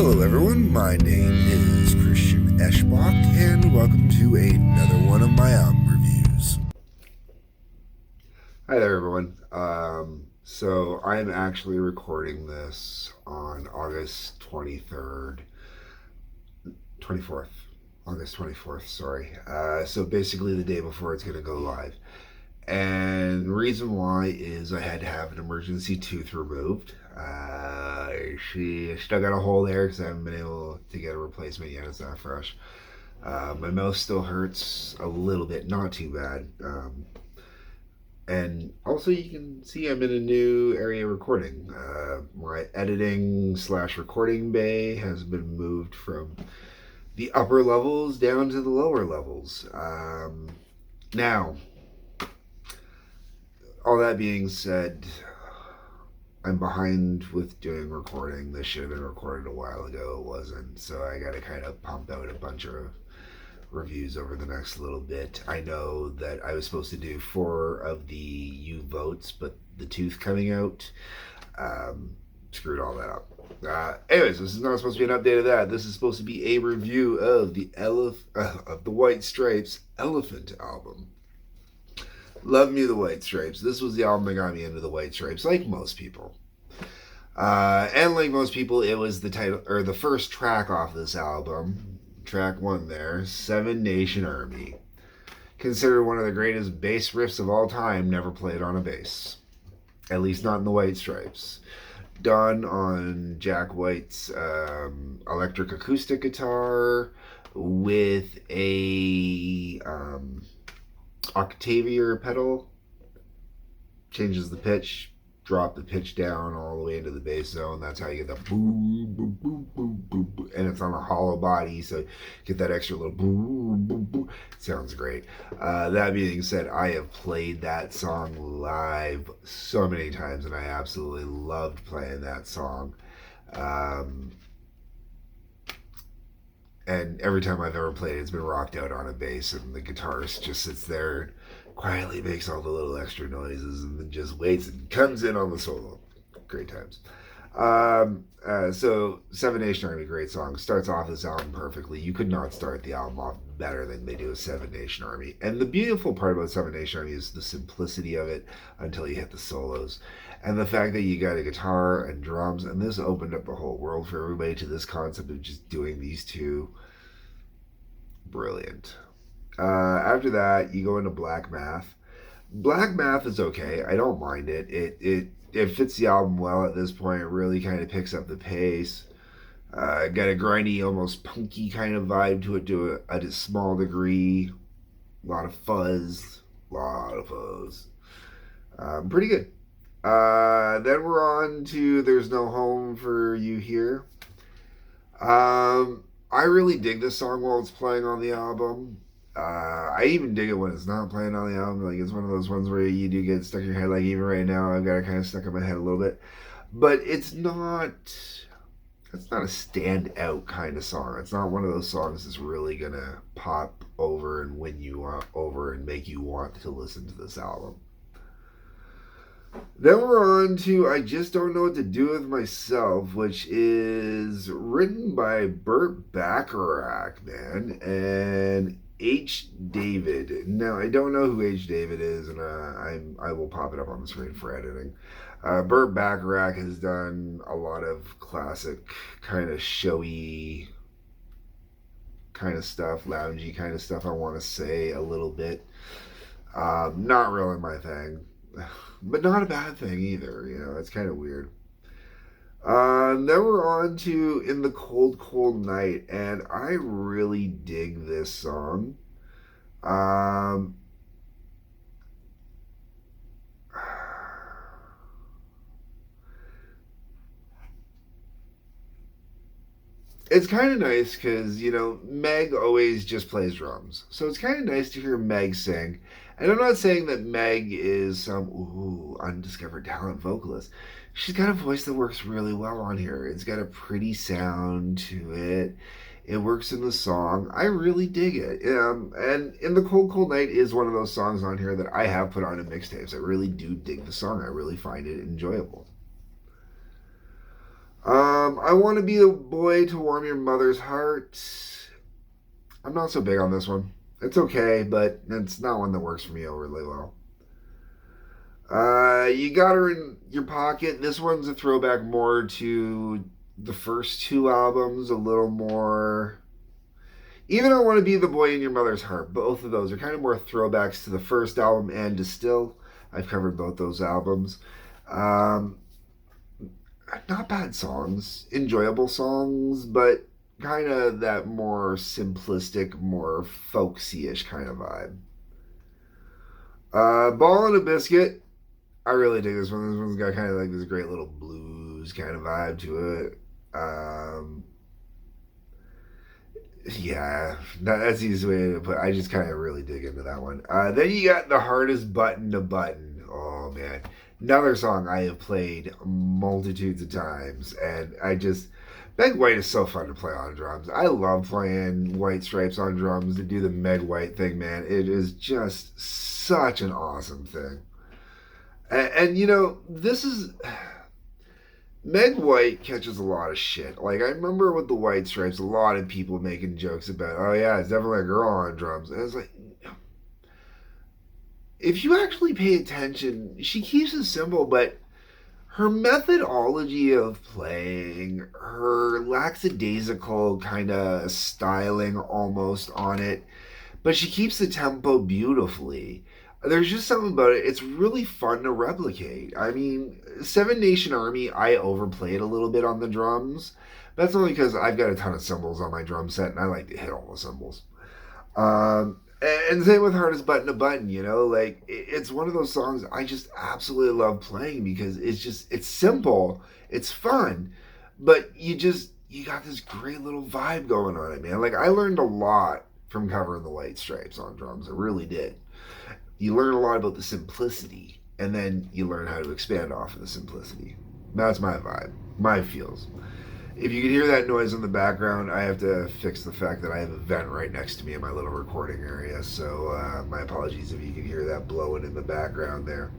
Hello, everyone. My name is Christian Eschbach, and welcome to another one of my album reviews. Hi there, everyone. So I'm actually recording this on August 23rd, 24th. August 24th, sorry. So basically the day before it's going to go live. And the reason why is I had to have an emergency tooth removed. She still got a hole there because I haven't been able to get a replacement yet. It's not fresh. My mouth still hurts a little bit, not too bad. And also, you can see I'm in a new area recording. My editing / recording bay has been moved from the upper levels down to the lower levels. Now, all that being said, I'm behind with doing recording. This should have been recorded a while ago. It wasn't. So I got to kind of pump out a bunch of reviews over the next little bit. I know that I was supposed to do 4 of the U votes, but the tooth coming out screwed all that up. Anyways, this is not supposed to be an update of that. This is supposed to be a review of the White Stripes Elephant album. Love me the White Stripes. This was the album that got me into the White Stripes, like most people. And like most people, it was the title or the first track off this album. Track 1 there, Seven Nation Army. Considered one of the greatest bass riffs of all time, never played on a bass. At least not in the White Stripes. Done on Jack White's electric acoustic guitar with a octavier pedal. Changes the pitch, drop the pitch down all the way into the bass zone. That's how you get the boom, boom, boom, boom, boom, boom. And it's on a hollow body, so get that extra little boom, boom, boom. Sounds great. That being said, I have played that song live so many times, and I absolutely loved playing that song. And every time I've ever played it, it's been rocked out on a bass, and the guitarist just sits there and quietly makes all the little extra noises and then just waits and comes in on the solo. Great times. So Seven Nation Army, great song. Starts off this album perfectly. You could not start the album off better than they do with Seven Nation Army. And the beautiful part about Seven Nation Army is the simplicity of it until you hit the solos. And the fact that you got a guitar and drums, and this opened up the whole world for everybody to this concept of just doing these two. Brilliant. After that, you go into Black Math. Black Math is okay. I don't mind it. It fits the album well at this point. It really kind of picks up the pace. Got a grindy, almost punky kind of vibe to it to a small degree. A lot of fuzz. Pretty good. Then we're on to There's No Home for You Here. I really dig this song while it's playing on the album. I even dig it when it's not playing on the album. Like, it's one of those ones where you do get stuck in your head. Like, even right now, I've got it kind of stuck in my head a little bit. But it's not a standout kind of song. It's not one of those songs that's really gonna pop over and win you over and make you want to listen to this album. Then we're on to I Just Don't Know What to Do With Myself, which is written by Burt Bacharach, man, and H. David. Now, I don't know who H. David is, and I will pop it up on the screen for editing. Burt Bacharach has done a lot of classic, kind of showy kind of stuff, loungy kind of stuff, I want to say a little bit. Not really my thing. But not a bad thing either, you know, it's kind of weird. Then we're on to In the Cold, Cold Night, and I really dig this song. It's kind of nice because, you know, Meg always just plays drums. So it's kind of nice to hear Meg sing. And I'm not saying that Meg is some undiscovered talent vocalist. She's got a voice that works really well on here. It's got a pretty sound to it. It works in the song. I really dig it. And In the Cold, Cold Night is one of those songs on here that I have put on in mixtapes. I really do dig the song. I really find it enjoyable. I want to be a boy to warm your mother's heart. I'm not so big on this one. It's okay, but it's not one that works for me overly well. You got her in your pocket. This one's a throwback more to the first two albums, a little more. Even I Want to Be the Boy in Your Mother's Heart. Both of those are kind of more throwbacks to the first album and to Still. I've covered both those albums. Um, Not bad songs, enjoyable songs, but kind of that more simplistic, more folksy-ish kind of vibe. Ball and a Biscuit. I really dig this one. This one's got kind of like this great little blues kind of vibe to it. Yeah, that's the easy way to put it. I just kind of really dig into that one. Then you got The Hardest Button to Button. Oh, man. Another song I have played multitudes of times. And Meg White is so fun to play on drums. I love playing White Stripes on drums to do the Meg White thing, man. It is just such an awesome thing. And you know, this is. Meg White catches a lot of shit. Like, I remember with the White Stripes, a lot of people making jokes about, oh yeah, it's definitely a girl on drums. And it's like, if you actually pay attention, she keeps it simple, but her methodology of playing, her lackadaisical kind of styling almost on it, but she keeps the tempo beautifully. There's just something about it. It's really fun to replicate. I mean, Seven Nation Army, I overplayed a little bit on the drums. That's only because I've got a ton of cymbals on my drum set and I like to hit all the cymbals. And same with Hardest Button to Button, you know, like it's one of those songs I just absolutely love playing because it's simple, it's fun, but you got this great little vibe going on it, man. Like I learned a lot from covering the White Stripes on drums. I really did. You learn a lot about the simplicity, and then you learn how to expand off of the simplicity. That's my vibe, my feels. If you can hear that noise in the background, I have to fix the fact that I have a vent right next to me in my little recording area. So my apologies if you can hear that blowing in the background there.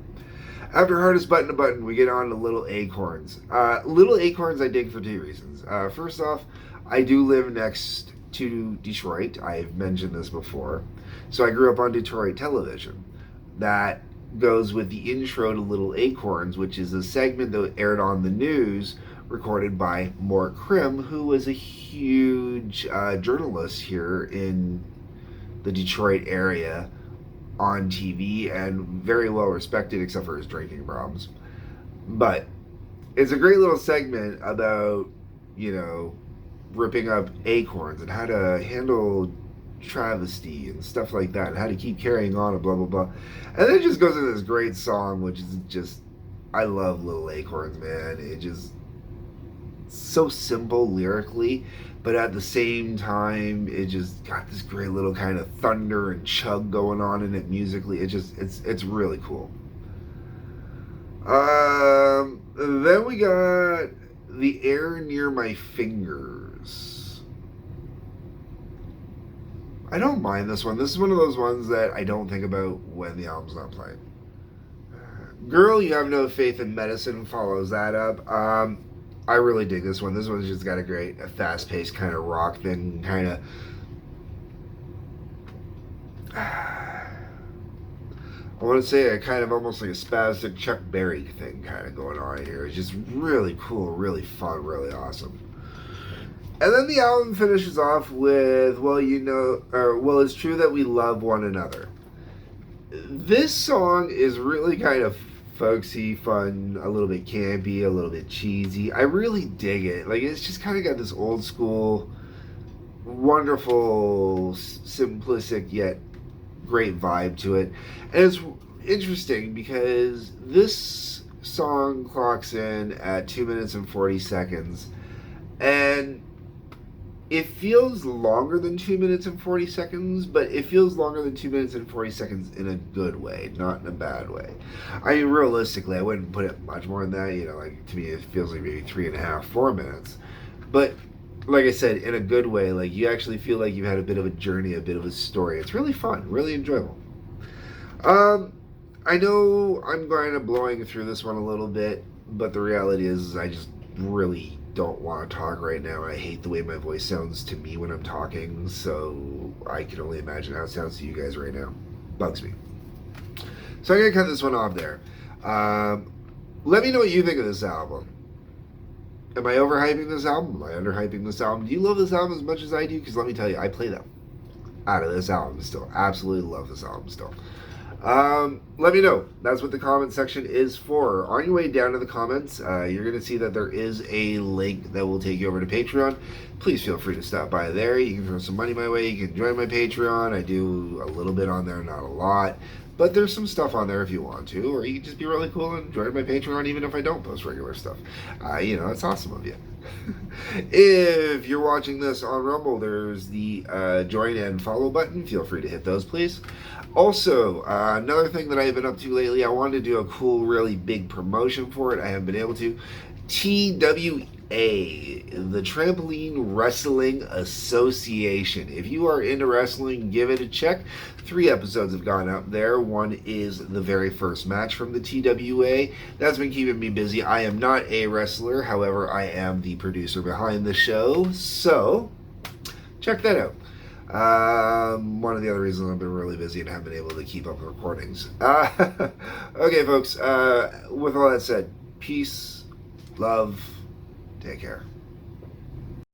After Hardest Button to Button, we get on to Little Acorns. Little Acorns I dig for two reasons. First off, I do live next to Detroit. I've mentioned this before. So I grew up on Detroit television. That goes with the intro to Little Acorns, which is a segment that aired on the news recorded by Mort Krim, who was a huge journalist here in the Detroit area on TV and very well respected except for his drinking problems. But it's a great little segment about, you know, ripping up acorns and how to handle travesty and stuff like that and how to keep carrying on and blah blah blah. And then it just goes into this great song which is just I love Little Acorns, man. It just so simple lyrically, but at the same time it just got this great little kind of thunder and chug going on in it musically. It's really cool. Then we got The Air Near My Fingers. I don't mind this one. This is one of those ones that I don't think about when the album's not playing. Girl, You Have No Faith in Medicine follows that up. I really dig this one. This one's just got a fast-paced kind of rock thing, kind of. I want to say a kind of almost like a spastic Chuck Berry thing kind of going on here. It's just really cool, really fun, really awesome. And then the album finishes off with, well, it's true that we love one another. This song is really kind of folksy, fun, a little bit campy, a little bit cheesy. I really dig it. Like, it's just kind of got this old school, wonderful, simplistic yet great vibe to it. And it's interesting because this song clocks in at 2 minutes and 40 seconds. And it feels longer than 2 minutes and 40 seconds, but it feels longer than 2 minutes and 40 seconds in a good way, not in a bad way. I mean, realistically, I wouldn't put it much more than that. You know, like, to me, it feels like maybe 3.5, 4 minutes. But, like I said, in a good way, like, you actually feel like you've had a bit of a journey, a bit of a story. It's really fun, really enjoyable. I know I'm kind of blowing through this one a little bit, but the reality is I just really don't want to talk right now. I hate the way my voice sounds to me when I'm talking, so I can only imagine how it sounds to you guys right now. Bugs me. So I'm going to cut this one off there. Let me know what you think of this album. Am I overhyping this album? Am I underhyping this album? Do you love this album as much as I do? Because let me tell you, I play them out of this album still. Absolutely love this album still. Let me know. That's what the comment section is for. On your way down to the comments, you're going to see that there is a link that will take you over to Patreon. Please feel free to stop by there. You can throw some money my way. You can join my Patreon. I do a little bit on there, not a lot. But there's some stuff on there if you want to. Or you can just be really cool and join my Patreon even if I don't post regular stuff. It's awesome of you. If you're watching this on Rumble, there's the join and follow button. Feel free to hit those, please. Also, another thing that I've been up to lately, I wanted to do a cool, really big promotion for it. I haven't been able to. TWA, the Trampoline Wrestling Association. If you are into wrestling, give it a check. 3 episodes have gone up there. One is the very first match from the TWA. That's been keeping me busy. I am not a wrestler, however, I am the producer behind the show, so check that out. One of the other reasons I've been really busy and haven't been able to keep up with recordings. Okay, folks, with all that said, peace, love, take care.